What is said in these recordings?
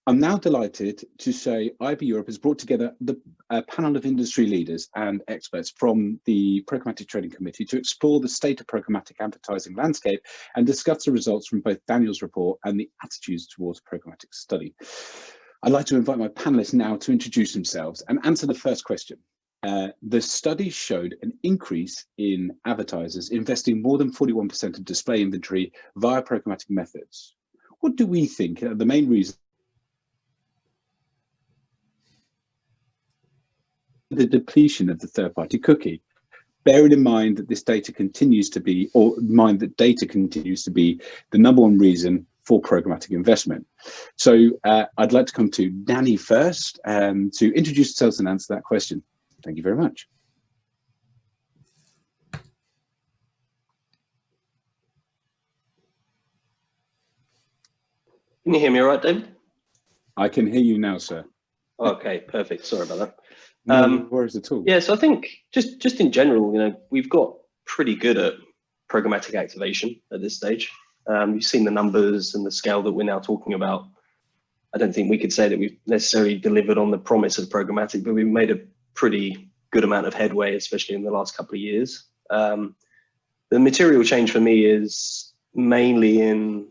I'm now delighted to say IAB Europe has brought together a panel of industry leaders and experts from the Programmatic Trading Committee to explore the state of programmatic advertising landscape and discuss the results from both Daniel's report and the attitudes towards programmatic study. I'd like to invite my panelists now to introduce themselves and answer the first question. The study showed an increase in advertisers investing more than 41% of display inventory via programmatic methods. What do we think are the main reasons? The depletion of the third-party cookie, bearing in mind that this data continues to be, data continues to be the #1 reason for programmatic investment. So I'd like to come to Danny first to introduce yourselves and answer that question. Thank you very much. Can you hear me all right, David? I can hear you now, sir. Okay, perfect. Sorry about that. No worries at all. Yeah, so I think just in general, we've got pretty good at programmatic activation at this stage. You've seen the numbers and the scale that we're now talking about. I don't think we could say that we've necessarily delivered on the promise of programmatic, but we've made a pretty good amount of headway, especially in the last couple of years. The material change for me is mainly in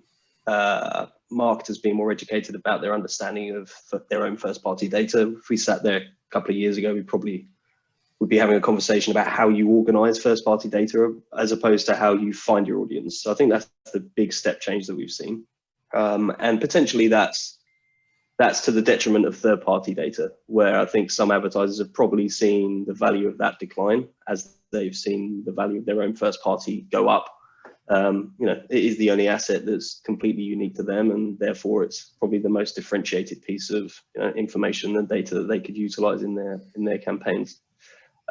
marketers being more educated about their understanding of their own first-party data. If we sat there a couple of years ago, we probably would be having a conversation about how you organize first-party data as opposed to how you find your audience. So I think that's the big step change that we've seen. And potentially that's to the detriment of third-party data, where I think some advertisers have probably seen the value of that decline as they've seen the value of their own first-party go up. It is the only asset that's completely unique to them, and therefore it's probably the most differentiated piece of information and data that they could utilize in their campaigns.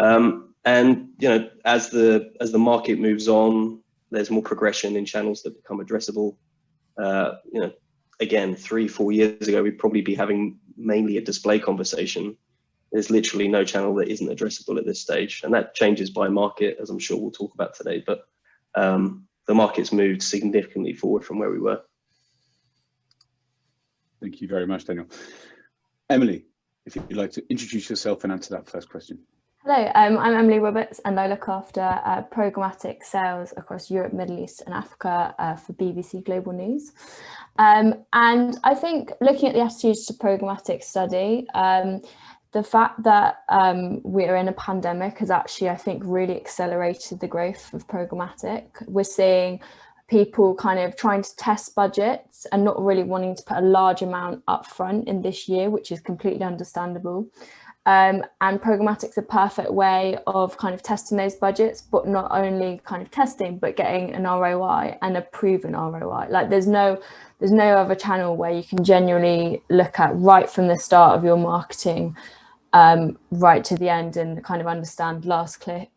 As the market moves on, there's more progression in channels that become addressable. Again, 3-4 years ago, we'd probably be having mainly a display conversation. There's literally no channel that isn't addressable at this stage, and that changes by market, as I'm sure we'll talk about today. But the market's moved significantly forward from where we were. Thank you very much, Daniel. Emily, if you'd like to introduce yourself and answer that first question. Hello, I'm Emily Roberts, and I look after programmatic sales across Europe, Middle East and Africa for BBC Global News. And I think looking at the attitudes to programmatic study, the fact that we're in a pandemic has actually, I think, really accelerated the growth of programmatic. We're seeing people kind of trying to test budgets and not really wanting to put a large amount up front in this year, which is completely understandable. And programmatic's a perfect way of kind of testing those budgets, but not only kind of testing, but getting an ROI and a proven ROI. Like there's no other channel where you can genuinely look at right from the start of your marketing right to the end and kind of understand last click.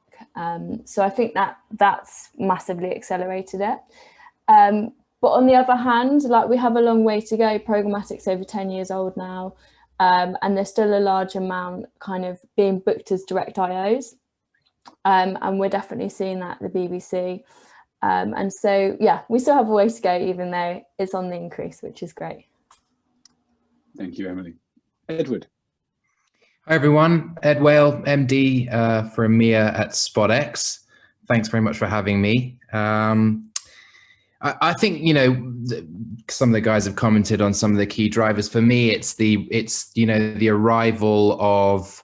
So I think that's massively accelerated it. But on the other hand, like we have a long way to go. Programmatic's over 10 years old now. And there's still a large amount kind of being booked as direct IOs. And we're definitely seeing that at the BBC. And so, yeah, we still have a way to go, even though it's on the increase, which is great. Thank you, Emily. Edward. Hi, everyone. Ed Wale, MD for EMEA at SpotX. Thanks very much for having me. I think, some of the guys have commented on some of the key drivers. For me, it's the arrival of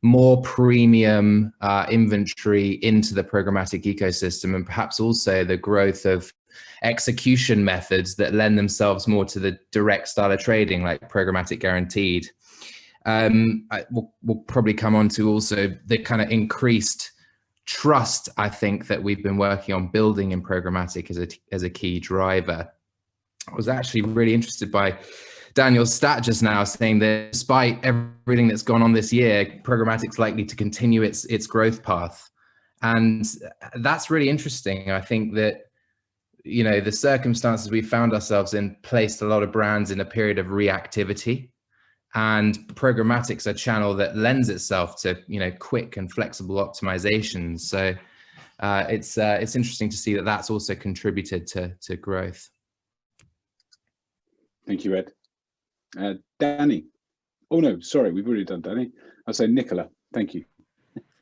more premium inventory into the programmatic ecosystem, and perhaps also the growth of execution methods that lend themselves more to the direct style of trading, like programmatic guaranteed. We'll probably come on to also the kind of increased trust, I think, that we've been working on building in programmatic as a key driver. I was actually really interested by Daniel's stat just now, saying that despite everything that's gone on this year, programmatic's likely to continue its growth path. And that's really interesting. I think that, the circumstances we found ourselves in placed a lot of brands in a period of reactivity. And programmatic's a channel that lends itself to, quick and flexible optimizations. So it's interesting to see that that's also contributed to growth. Thank you, Ed. Danny. Oh no, sorry, we've already done Danny. I'll say Nicola. Thank you.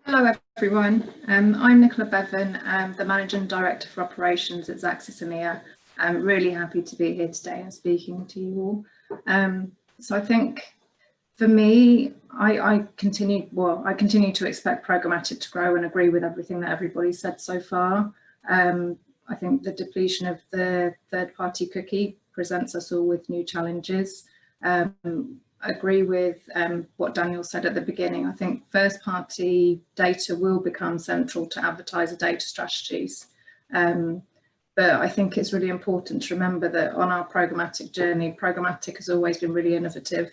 Hello everyone, I'm Nicola Bevan, the Managing Director for Operations at Xaxis EMEA. I'm really happy to be here today and speaking to you all. So I think for me, I continue to expect programmatic to grow and agree with everything that everybody said so far. I think the depletion of the third-party cookie presents us all with new challenges. Agree with what Daniel said at the beginning. I think first-party data will become central to advertiser data strategies. But I think it's really important to remember that on our programmatic journey, programmatic has always been really innovative.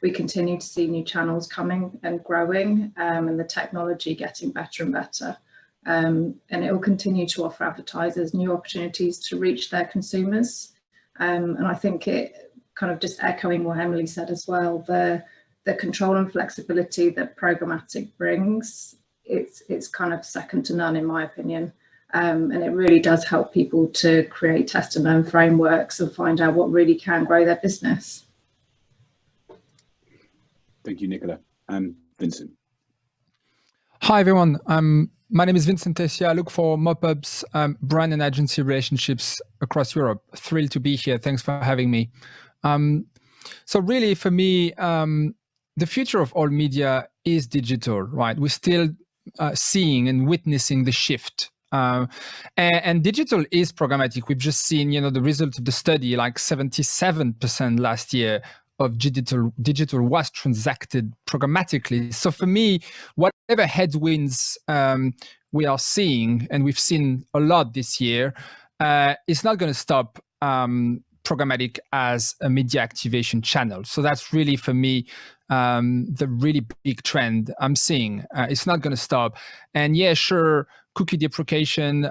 We continue to see new channels coming and growing, and the technology getting better and better. And it will continue to offer advertisers new opportunities to reach their consumers. And I think it, kind of just echoing what Emily said as well, the control and flexibility that programmatic brings, it's kind of second to none in my opinion. And it really does help people to create test and learn frameworks and find out what really can grow their business. Thank you, Nicola. Vincent. Hi, everyone. My name is Vincent Tessia. I look for MoPub's brand and agency relationships across Europe. Thrilled to be here. Thanks for having me. So really, for me, the future of all media is digital, right? We're still seeing and witnessing the shift. And digital is programmatic. We've just seen, the result of the study, like 77% last year of digital was transacted programmatically. So for me, whatever headwinds we are seeing, and we've seen a lot this year, it's not going to stop programmatic as a media activation channel. So that's really, for me, the really big trend I'm seeing. It's not going to stop. And yeah, sure, cookie deprecation,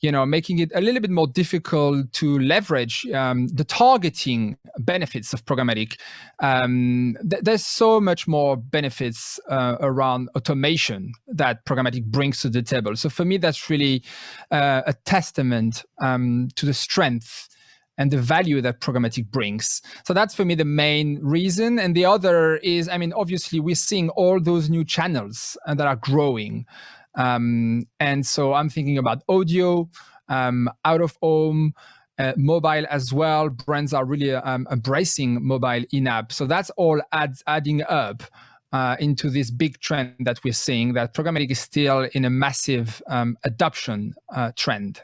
making it a little bit more difficult to leverage the targeting benefits of programmatic. There's so much more benefits around automation that programmatic brings to the table. So for me, that's really a testament to the strength and the value that programmatic brings. So that's for me the main reason. And the other is, obviously we're seeing all those new channels that are growing. And so I'm thinking about audio, out of home, mobile as well. Brands are really embracing mobile in-app. So that's all adding up into this big trend that we're seeing, that programmatic is still in a massive adoption trend.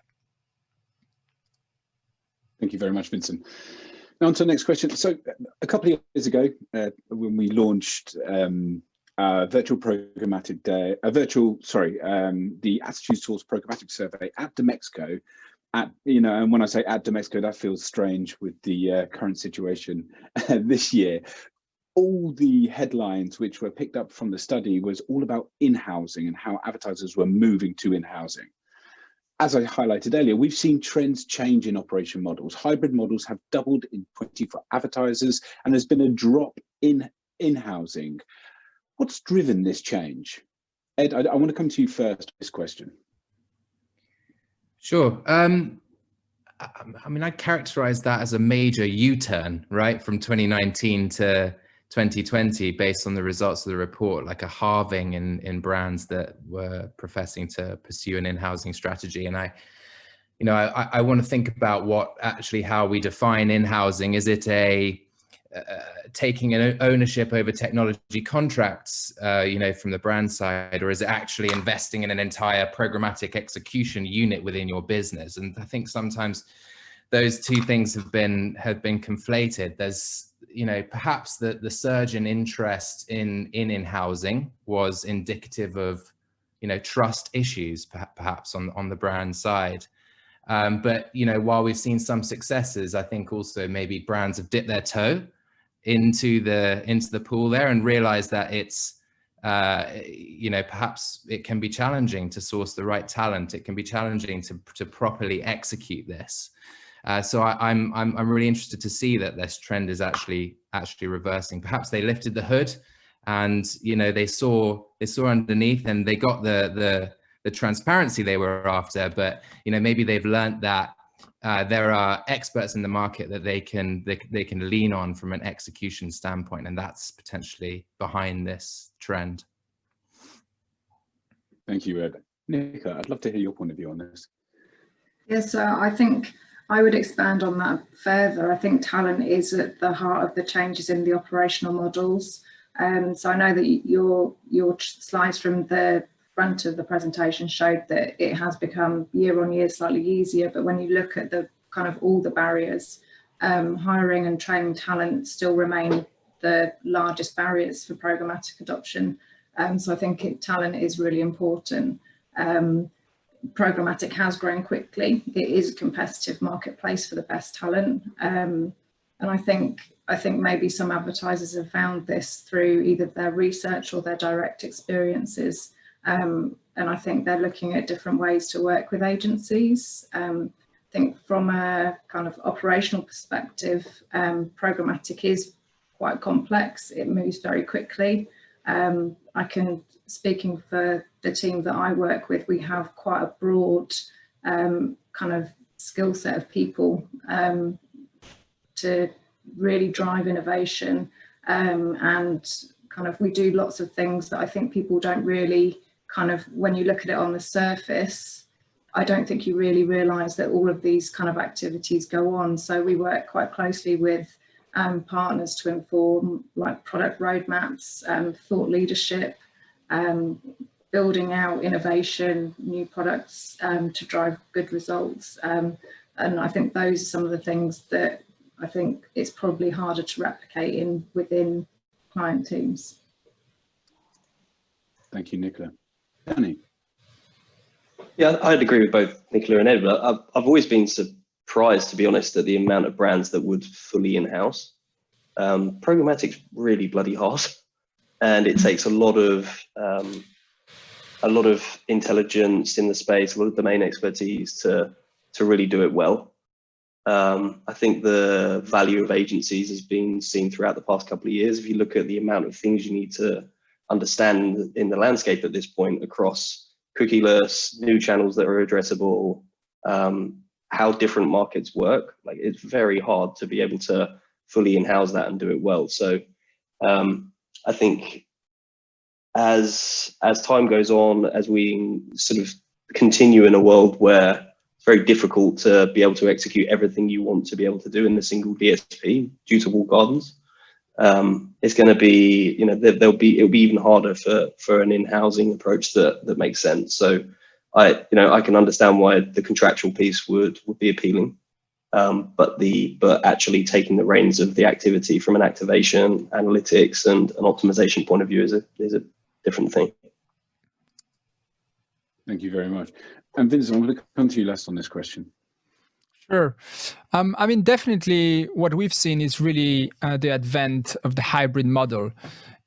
Thank you very much, Vincent. Now on to the next question. So a couple of years ago, when we launched Virtual Programmatic Day, the Attitudes Towards Programmatic Survey at Demexco, and when I say at Demexco, that feels strange with the current situation this year. All the headlines which were picked up from the study was all about in-housing and how advertisers were moving to in-housing. As I highlighted earlier, we've seen trends change in operation models. Hybrid models have doubled in 20 for advertisers, and there's been a drop in in-housing. What's driven this change? Ed, I want to come to you first with this question. Sure. I characterize that as a major U-turn, right, from 2019 to 2020, based on the results of the report, like a halving in brands that were professing to pursue an in-housing strategy. And I want to think about how we define in-housing. Is it taking an ownership over technology contracts, from the brand side, or is it actually investing in an entire programmatic execution unit within your business? And I think sometimes those two things have been conflated. There's, perhaps the surge in interest in housing was indicative of, trust issues, perhaps on the brand side. But, while we've seen some successes, I think also maybe brands have dipped their toe into the pool there and realized that it's, perhaps it can be challenging to source the right talent. It can be challenging to properly execute this. So I'm really interested to see that this trend is actually reversing. Perhaps they lifted the hood, and they saw underneath, and they got the transparency they were after. But maybe they've learned that there are experts in the market that they can lean on from an execution standpoint, and that's potentially behind this trend. Thank you, Ed. Nicola, I'd love to hear your point of view on this. Yes, I think I would expand on that further. I think talent is at the heart of the changes in the operational models. So I know that your slides from the front of the presentation showed that it has become year on year slightly easier, but when you look at the kind of all the barriers, hiring and training talent still remain the largest barriers for programmatic adoption. So I think talent is really important. Programmatic has grown quickly. It is a competitive marketplace for the best talent. And I think maybe some advertisers have found this through either their research or their direct experiences. And I think they're looking at different ways to work with agencies. I think from a kind of operational perspective, programmatic is quite complex. It moves very quickly. Speaking for the team that I work with, we have quite a broad kind of skill set of people to really drive innovation, and kind of we do lots of things that I think people don't really kind of, when you look at it on the surface, I don't think you really realise that all of these kind of activities go on. So we work quite closely with partners to inform like product roadmaps, thought leadership, building out innovation, new products to drive good results. And I think those are some of the things that I think it's probably harder to replicate within client teams. Thank you, Nicola. Danny? Yeah, I'd agree with both Nicola and Ed, but I've always been surprised, to be honest, at the amount of brands that would fully in-house. Programmatic's really bloody hard, and it takes a lot of intelligence in the space, a lot of domain expertise to really do it well. I think the value of agencies has been seen throughout the past couple of years. If you look at the amount of things you need to understand in the landscape at this point across cookieless, new channels that are addressable, how different markets work, like it's very hard to be able to fully in-house that and do it well. So I think as time goes on, as we sort of continue in a world where it's very difficult to be able to execute everything you want to be able to do in a single DSP due to walled gardens, it's going to be, you know, it'll be even harder for an in-housing approach that makes sense. So I can understand why the contractual piece would be appealing, but actually taking the reins of the activity from an activation, analytics, and an optimization point of view is a different thing. Thank you very much. And Vincent, I'm going to come to you last on this question. Sure. I mean, definitely what we've seen is really the advent of the hybrid model.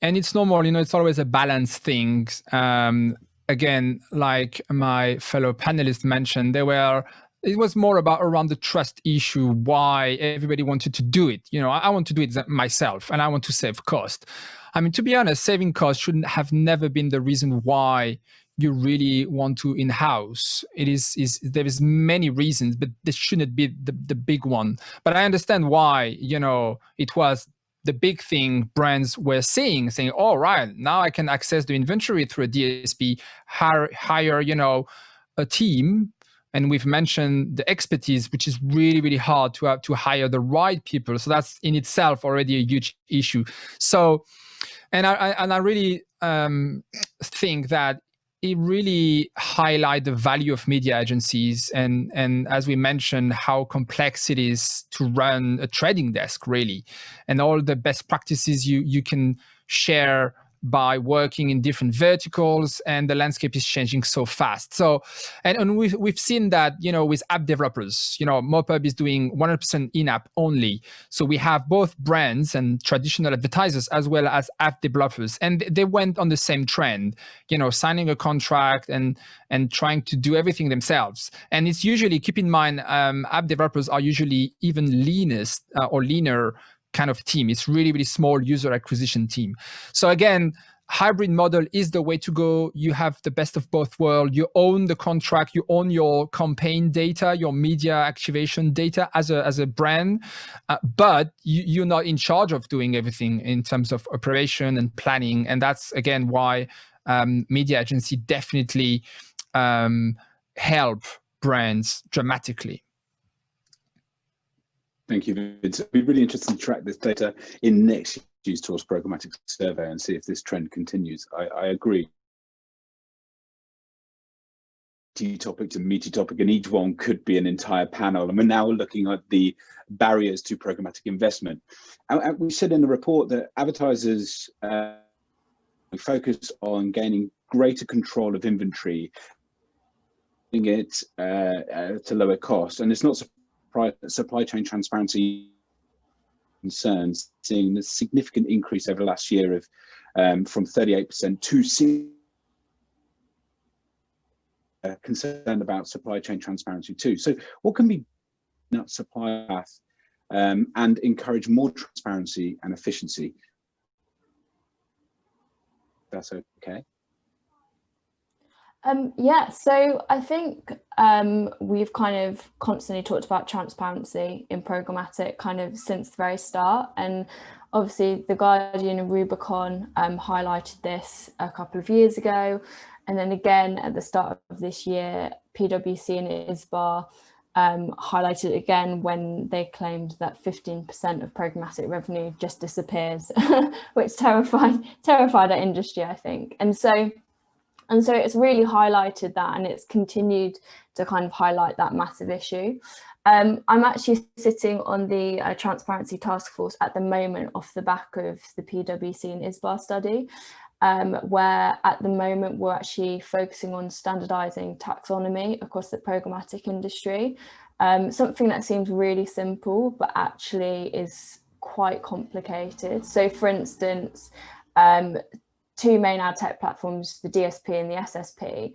And it's normal, you know, it's always a balance thing. Again, like my fellow panelists mentioned, it was more around the trust issue, why everybody wanted to do it. You know, I want to do it myself and I want to save cost. I mean, to be honest, saving cost shouldn't have never been the reason why you really want to in-house. There is many reasons, but this shouldn't be the big one. But I understand why, you know, it was the big thing brands were saying, all right, now I can access the inventory through a DSP, hire, you know, a team. And we've mentioned the expertise, which is really, really hard to hire the right people. So that's in itself already a huge issue. So, and I really think that it really highlights the value of media agencies, and as we mentioned, how complex it is to run a trading desk, really, and all the best practices you can share by working in different verticals, and the landscape is changing so fast. So, and we've seen that, you know, with app developers, you know, MoPub is doing 100% in-app only. So we have both brands and traditional advertisers as well as app developers, and they went on the same trend, you know, signing a contract and trying to do everything themselves. And it's usually, keep in mind, app developers are usually even leaner kind of team. It's really, really small user acquisition team. So again, hybrid model is the way to go. You have the best of both worlds. You own the contract, you own your campaign data, your media activation data as a brand, but you're not in charge of doing everything in terms of operation and planning. And that's again why media agency definitely help brands dramatically. Thank you. It'd be really interesting to track this data in next year's Tours Programmatic survey and see if this trend continues. I agree. Topic to meaty topic, and each one could be an entire panel. And we're now looking at the barriers to programmatic investment. And we said in the report that advertisers focus on gaining greater control of inventory, doing it to lower cost, and it's not surprising that supply chain transparency concerns, seeing a significant increase over the last year of from 38% to concerned about supply chain transparency too. So what can be done supply path and encourage more transparency and efficiency? That's okay. Yeah, so I think we've kind of constantly talked about transparency in programmatic kind of since the very start, and obviously the Guardian and Rubicon highlighted this a couple of years ago, and then again at the start of this year PwC and ISBA highlighted it again when they claimed that 15% of programmatic revenue just disappears, which terrified our industry, I think. And so it's really highlighted that, and it's continued to kind of highlight that massive issue. I'm actually sitting on the Transparency Task Force at the moment off the back of the PwC and ISBA study, where at the moment we're actually focusing on standardizing taxonomy across the programmatic industry. Something that seems really simple, but actually is quite complicated. So for instance, two main ad tech platforms, the DSP and the SSP,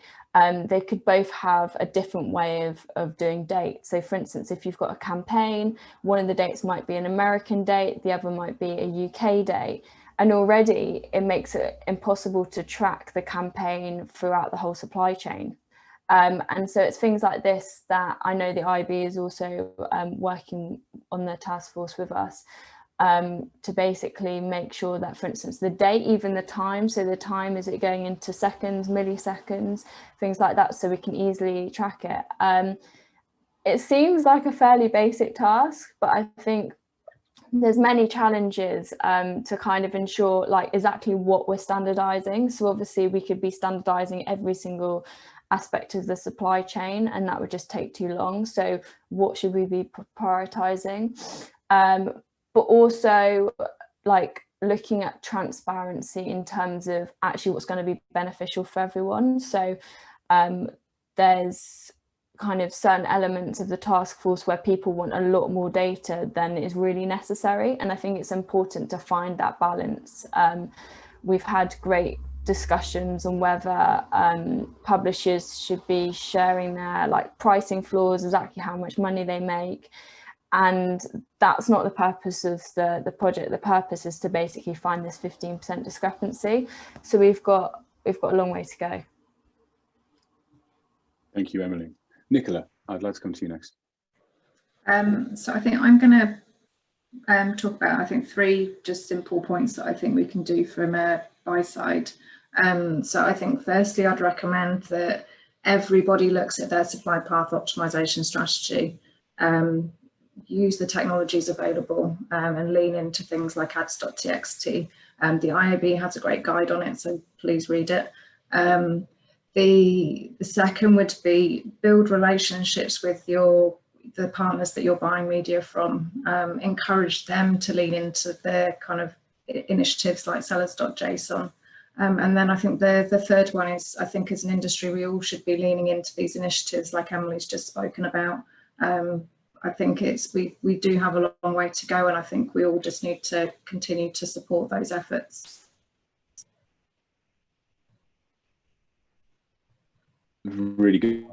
they could both have a different way of doing dates. So for instance, if you've got a campaign, one of the dates might be an American date, the other might be a UK date. And already it makes it impossible to track the campaign throughout the whole supply chain. And so it's things like this that I know the IAB is also working on the task force with us, to basically make sure that, for instance, the date, even the time, so the time, is it going into seconds, milliseconds, things like that, so we can easily track it. It seems like a fairly basic task, but I think there's many challenges to kind of ensure like exactly what we're standardizing. So obviously we could be standardizing every single aspect of the supply chain, and that would just take too long. So what should we be prioritizing? But also like looking at transparency in terms of actually what's going to be beneficial for everyone. So there's kind of certain elements of the task force where people want a lot more data than is really necessary. And I think it's important to find that balance. We've had great discussions on whether publishers should be sharing their like pricing floors, exactly how much money they make. And that's not the purpose of the project. The purpose is to basically find this 15% discrepancy. So we've got a long way to go. Thank you, Emily. Nicola, I'd like to come to you next. So I think I'm going to talk about, I think, 3 just simple points that I think we can do from a buy side. So I think firstly, I'd recommend that everybody looks at their supply path optimization strategy. Use the technologies available and lean into things like ads.txt. The IAB has a great guide on it, so please read it. The second would be build relationships with the partners that you're buying media from. Encourage them to lean into their kind of initiatives like sellers.json. And then I think the third one is, I think as an industry, we all should be leaning into these initiatives like Emily's just spoken about. I think we do have a long way to go, and I think we all just need to continue to support those efforts. Really good.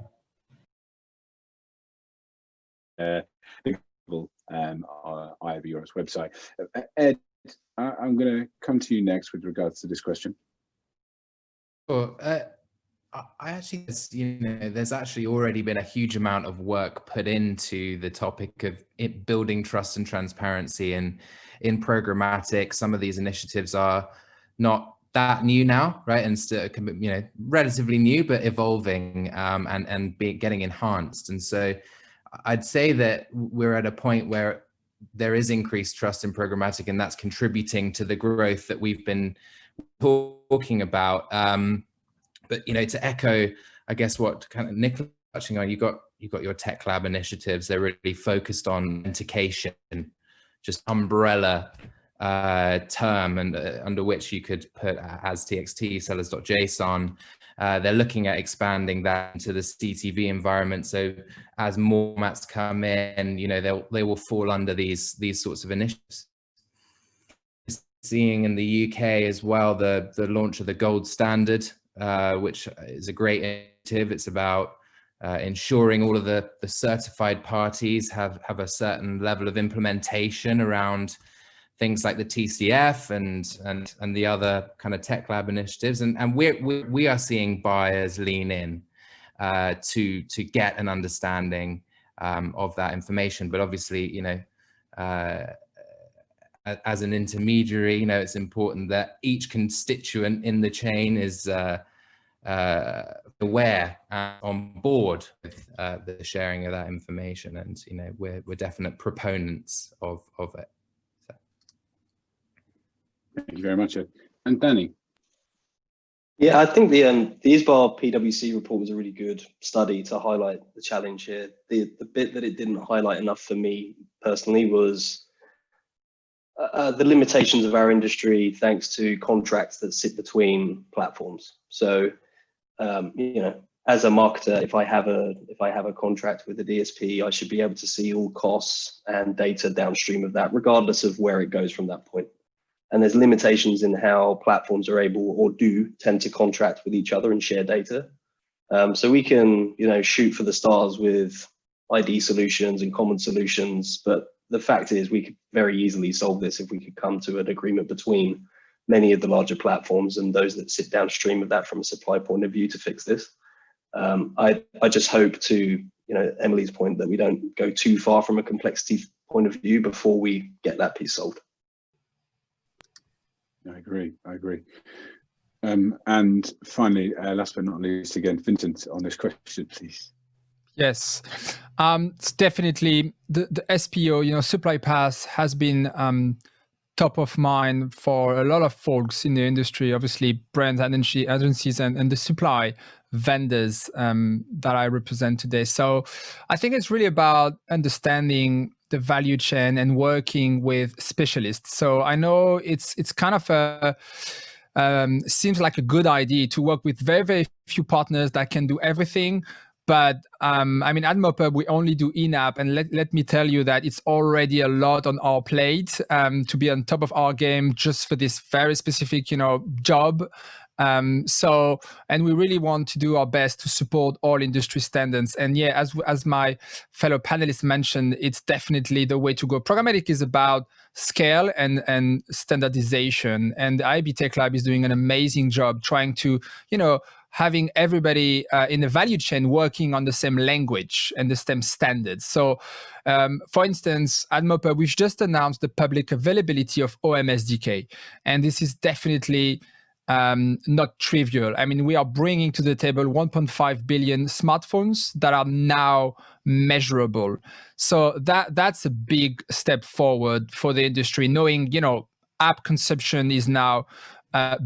The IAB Europe's website. Ed, I'm going to come to you next with regards to this question. Well, I actually, there's actually already been a huge amount of work put into the topic of building trust and transparency in programmatic. Some of these initiatives are not that new now, right? And still, relatively new, but evolving and getting enhanced. And so I'd say that we're at a point where there is increased trust in programmatic, and that's contributing to the growth that we've been talking about. But to echo, I guess what kind of Nicola touching on, you got your tech lab initiatives. They're really focused on authentication, just umbrella term, and under which you could put as TXT, sellers.json. They're looking at expanding that into the CTV environment. So as more formats come in, they will fall under these sorts of initiatives. Seeing in the UK as well the launch of the gold standard, which is a great initiative. It's about ensuring all of the certified parties have a certain level of implementation around things like the TCF and the other kind of tech lab initiatives. And we are seeing buyers lean in to get an understanding of that information. But obviously, as an intermediary, it's important that each constituent in the chain is aware and on board with the sharing of that information. And we're definite proponents of it. So. Thank you very much, Ed. And Danny. Yeah, I think the ISBA PwC report was a really good study to highlight the challenge here. The bit that it didn't highlight enough for me personally was the limitations of our industry, thanks to contracts that sit between platforms. So, as a marketer, if I have a contract with a DSP, I should be able to see all costs and data downstream of that, regardless of where it goes from that point. And there's limitations in how platforms are able or do tend to contract with each other and share data. So we can, shoot for the stars with ID solutions and common solutions, but the fact is we could very easily solve this if we could come to an agreement between many of the larger platforms and those that sit downstream of that from a supply point of view to fix this. I just hope to, Emily's point, that we don't go too far from a complexity point of view before we get that piece solved. I agree. And finally, last but not least, again, Vincent, on this question, please. Yes, it's definitely the SPO, supply path has been top of mind for a lot of folks in the industry, obviously brands, agencies, and the supply vendors that I represent today. So I think it's really about understanding the value chain and working with specialists. So I know it's kind of seems like a good idea to work with very, very few partners that can do everything. But at MoPub, we only do in-app, and let me tell you that it's already a lot on our plate to be on top of our game just for this very specific, job. And we really want to do our best to support all industry standards. And yeah, as my fellow panelists mentioned, it's definitely the way to go. Programmatic is about scale and standardization, and the IAB Tech Lab is doing an amazing job trying to, having everybody in the value chain working on the same language and the same standards. So, for instance, at MoPub, we've just announced the public availability of OM SDK, and this is definitely not trivial. We are bringing to the table 1.5 billion smartphones that are now measurable. So that's a big step forward for the industry, knowing, app consumption is now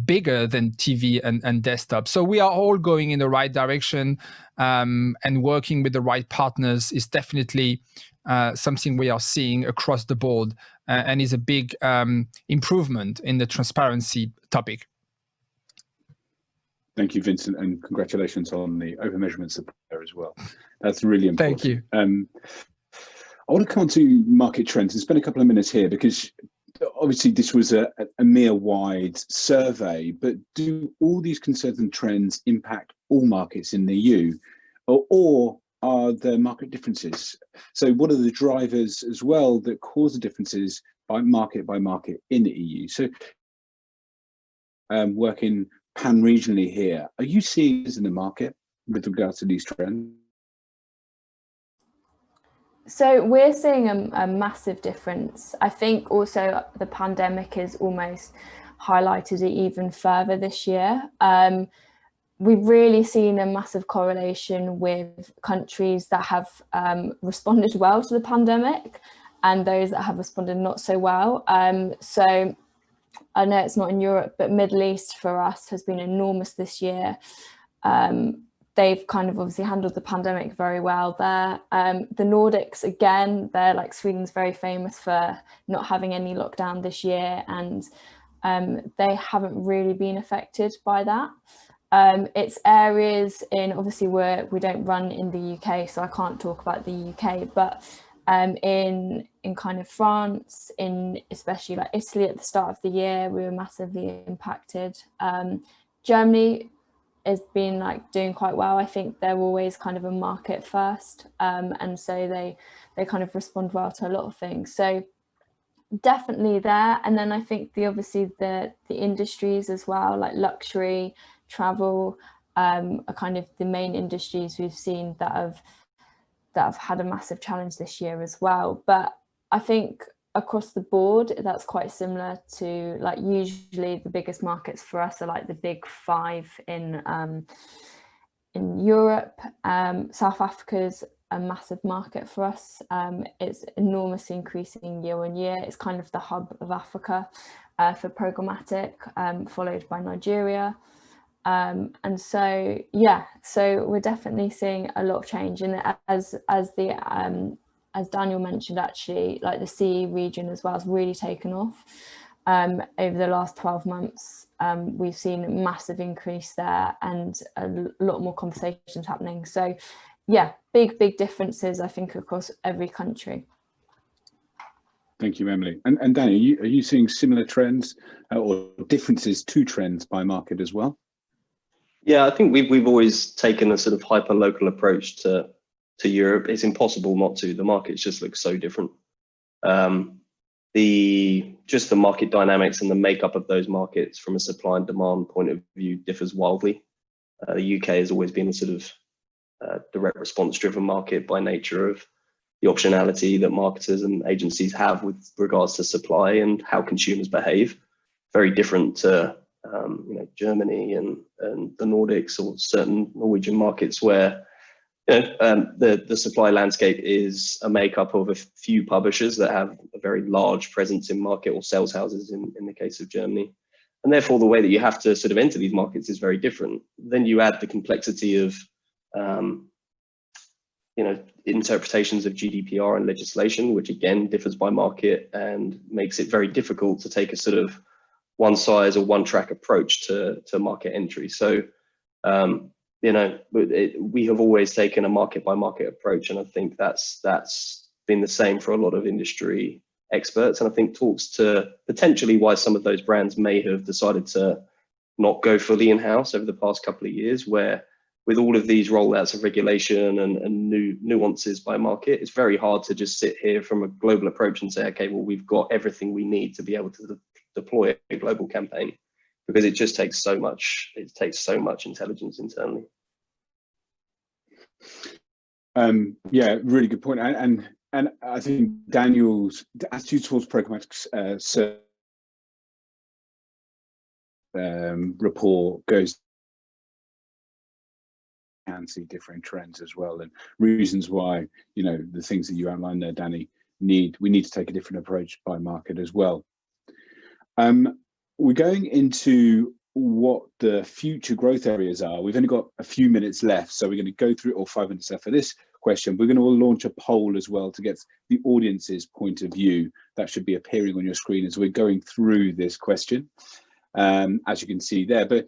bigger than TV and desktop. So we are all going in the right direction, and working with the right partners is definitely something we are seeing across the board, and is a big improvement in the transparency topic. Thank you, Vincent, and congratulations on the open measurement support there as well. That's really important. Thank you. I want to come on to market trends and spend a couple of minutes here, because obviously this was a EMEA-wide survey, but do all these concerns and trends impact all markets in the EU, or are there market differences? So what are the drivers as well that cause the differences by market in the EU? So working pan-regionally here, are you seeing this in the market with regards to these trends? So we're seeing a massive difference. I think also the pandemic has almost highlighted it even further this year. We've really seen a massive correlation with countries that have responded well to the pandemic and those that have responded not so well. So I know it's not in Europe, but Middle East for us has been enormous this year. They've kind of obviously handled the pandemic very well there. The Nordics, again, they're like Sweden's very famous for not having any lockdown this year, and they haven't really been affected by that. It's areas in, obviously we don't run in the UK, so I can't talk about the UK, but in kind of France, in especially like Italy at the start of the year, we were massively impacted. Germany has been like doing quite well. I think they're always kind of a market first, and so they kind of respond well to a lot of things. So definitely there. And then I think obviously the industries as well, like luxury, travel, are kind of the main industries we've seen that have had a massive challenge this year as well. But I think across the board, that's quite similar to, like, usually the biggest markets for us are like the big five in Europe. South Africa's a massive market for us. It's enormously increasing year on year. It's kind of the hub of Africa for programmatic, followed by Nigeria. And so, yeah, so we're definitely seeing a lot of change. And as Daniel mentioned, actually, like the CE region as well has really taken off. Over the last 12 months, we've seen a massive increase there and a lot more conversations happening. So yeah, big differences, I think, across every country. Thank you, Emily. And Danny, are you seeing similar trends or differences to trends by market as well? Yeah, I think we've always taken a sort of hyper-local approach to Europe. It's impossible not to. The markets just look so different. Just the market dynamics and the makeup of those markets from a supply and demand point of view differs wildly. The UK has always been a sort of direct response driven market by nature of the optionality that marketers and agencies have with regards to supply and how consumers behave. Very different to Germany and the Nordics or certain Norwegian markets where the supply landscape is a makeup of a few publishers that have a very large presence in market, or sales houses in the case of Germany. And therefore, the way that you have to sort of enter these markets is very different. Then you add the complexity of interpretations of GDPR and legislation, which again differs by market and makes it very difficult to take a sort of one size or one track approach to market entry. So we have always taken a market by market approach, and I think that's been the same for a lot of industry experts, and I think talks to potentially why some of those brands may have decided to not go fully in-house over the past couple of years, where with all of these rollouts of regulation and new nuances by market, it's very hard to just sit here from a global approach and say, okay, well, we've got everything we need to be able to deploy a global campaign, because it just takes so much. It takes so much intelligence internally. Yeah, really good point. And I think Daniel's attitude towards programmatic report goes and see different trends as well, and reasons why, the things that you outlined there, Danny, we need to take a different approach by market as well. We're going into what the future growth areas are. We've only got a few minutes left, so we're going to go through, or 5 minutes left for this question. We're going to launch a poll as well to get the audience's point of view. That should be appearing on your screen as we're going through this question, as you can see there. But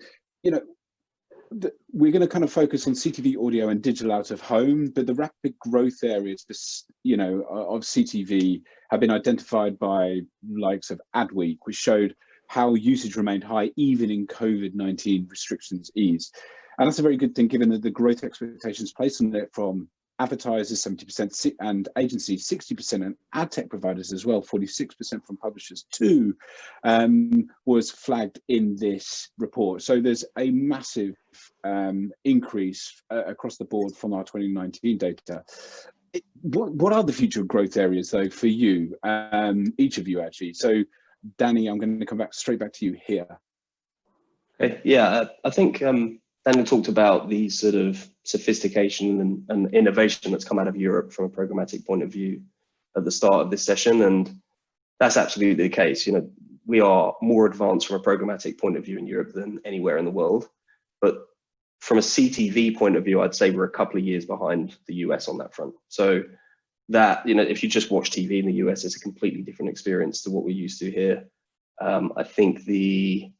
we're going to kind of focus on CTV, audio, and digital out of home. But the rapid growth areas, of CTV have been identified by likes of Adweek, which showed how usage remained high even in COVID-19 restrictions eased. And that's a very good thing, given that the growth expectations placed on it from advertisers 70% and agencies 60%, and ad tech providers as well, 46% from publishers too, was flagged in this report. So there's a massive increase across the board from our 2019 data. What are the future growth areas though for you, each of you actually? So Danny, I'm going to come back straight back to you here. Okay. Yeah, I think Daniel talked about the sort of sophistication and innovation that's come out of Europe from a programmatic point of view at the start of this session, and that's absolutely the case. You know, we are more advanced from a programmatic point of view in Europe than anywhere in the world, but from a CTV point of view, I'd say we're a couple of years behind the US on that front. So that, you know, if you just watch TV in the US, it's a completely different experience to what we're used to here. I think the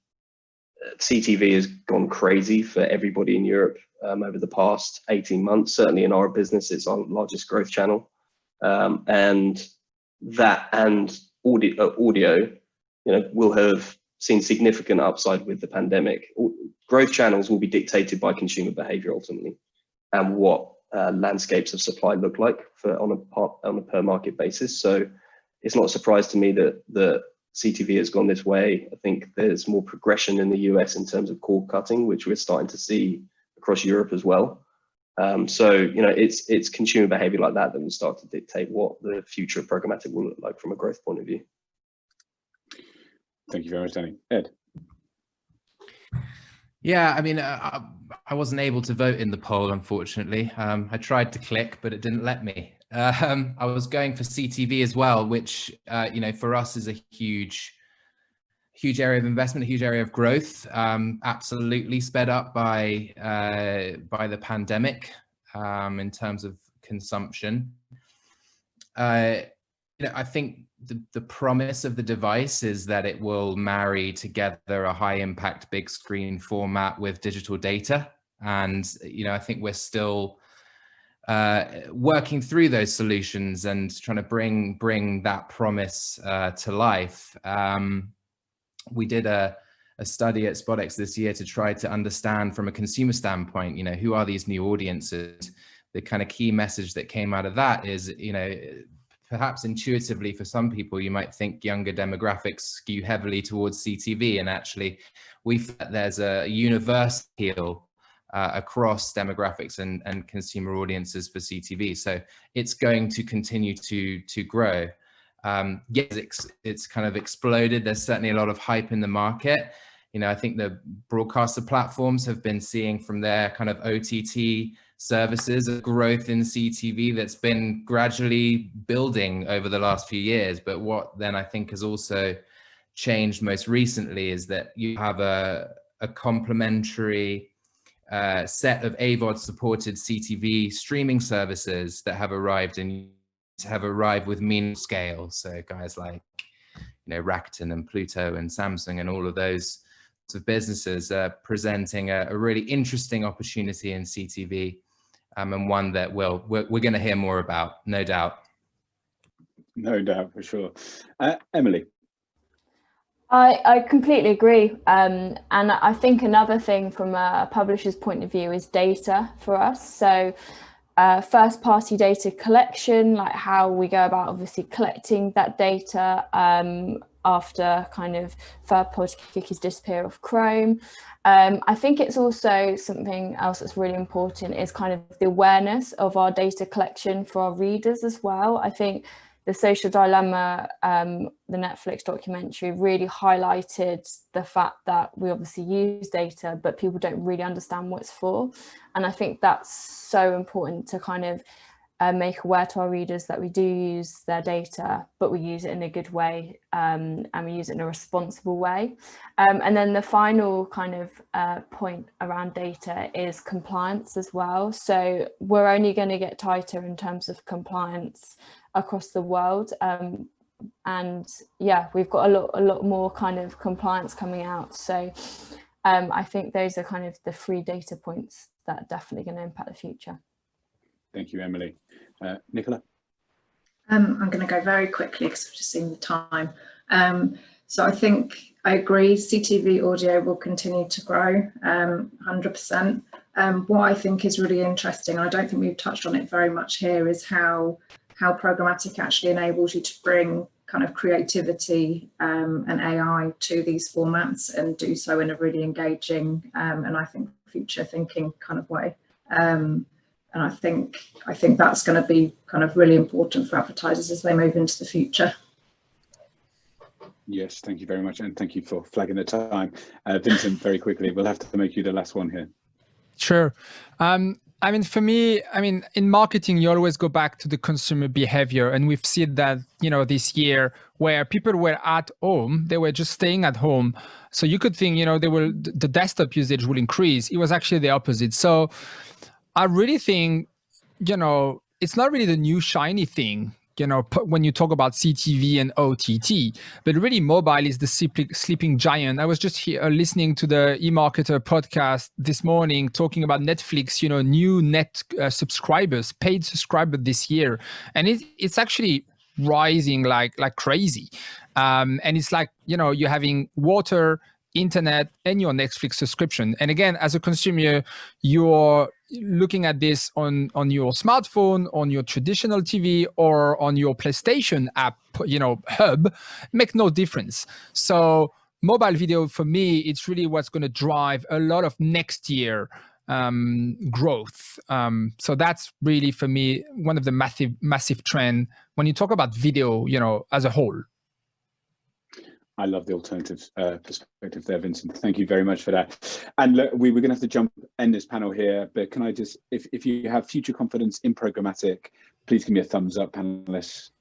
CTV has gone crazy for everybody in Europe over the past 18 months. Certainly in our business, it's our largest growth channel. And that and audio, you know, will have seen significant upside with the pandemic. Growth channels will be dictated by consumer behavior ultimately, and what landscapes of supply look like on a per market basis. So it's not a surprise to me that the CTV has gone this way. I think there's more progression in the US in terms of cord cutting, which we're starting to see across Europe as well. So, you know, it's consumer behavior like that will start to dictate what the future of programmatic will look like from a growth point of view. Thank you very much, Danny. Ed? Yeah, I mean, I wasn't able to vote in the poll, unfortunately. I tried to click, but it didn't let me. I was going for CTV as well, which, you know, for us is a huge area of investment, a huge area of growth, absolutely sped up by the pandemic in terms of consumption. You know, I think the promise of the device is that it will marry together a high impact big screen format with digital data. And, you know, I think we're still working through those solutions and trying to bring that promise to life. We did a study at SpotX this year to try to understand from a consumer standpoint, you know, who are these new audiences? The kind of key message that came out of that is, you know, perhaps intuitively for some people, you might think younger demographics skew heavily towards CTV, and actually we feel there's a universal appeal across demographics and consumer audiences for CTV. So it's going to continue to grow. Yes, it's kind of exploded. There's certainly a lot of hype in the market. You know, I think the broadcaster platforms have been seeing from their kind of OTT services a growth in CTV that's been gradually building over the last few years. But what then I think has also changed most recently is that you have a complementary set of AVOD supported CTV streaming services that have arrived with meaningful scale. So guys like, you know, Rakuten and Pluto and Samsung and all of those sorts of businesses are presenting a really interesting opportunity in CTV, and one that we're going to hear more about, no doubt. No doubt, for sure. Emily? I completely agree. And I think another thing from a publisher's point of view is data for us. So first party data collection, like how we go about obviously collecting that data after kind of third party cookies disappear off Chrome. I think it's also something else that's really important is kind of the awareness of our data collection for our readers as well. I think The Social Dilemma, the Netflix documentary, really highlighted the fact that we obviously use data, but people don't really understand what it's for. And I think that's so important to kind of make aware to our readers that we do use their data, but we use it in a good way, and we use it in a responsible way. And then the final kind of point around data is compliance as well. So we're only going to get tighter in terms of compliance across the world. And yeah, we've got a lot more kind of compliance coming out. So I think those are kind of the 3 data points that are definitely going to impact the future. Thank you, Emily. Nicola? I'm going to go very quickly because I've just seen the time. So I think I agree, CTV audio will continue to grow 100%. what I think is really interesting, and I don't think we've touched on it very much here, is how programmatic actually enables you to bring kind of creativity and AI to these formats, and do so in a really engaging and I think future thinking kind of way. And I think that's going to be kind of really important for advertisers as they move into the future. Yes, thank you very much, and thank you for flagging the time. Vincent, very quickly, we'll have to make you the last one here. Sure. I mean, for me, in marketing, you always go back to the consumer behavior. And we've seen that, this year where people were at home, they were just staying at home. So you could think, the desktop usage will increase. It was actually the opposite. So I really think, it's not really the new shiny thing, when you talk about CTV and OTT, but really mobile is the sleeping giant. I was just here listening to the eMarketer podcast this morning talking about Netflix, new net subscribers, paid subscribers this year. And it's actually rising like crazy. And it's like, you're having water, internet, and your Netflix subscription. And again, as a consumer, you're looking at this on your smartphone, on your traditional TV, or on your PlayStation app, hub, make no difference. So mobile video, for me, it's really what's going to drive a lot of next year growth. So that's really, for me, one of the massive trend when you talk about video, as a whole. I love the alternative perspective there, Vincent. Thank you very much for that. And look, we're going to have to end this panel here, but can I just, if you have future confidence in programmatic, please give me a thumbs up, panelists.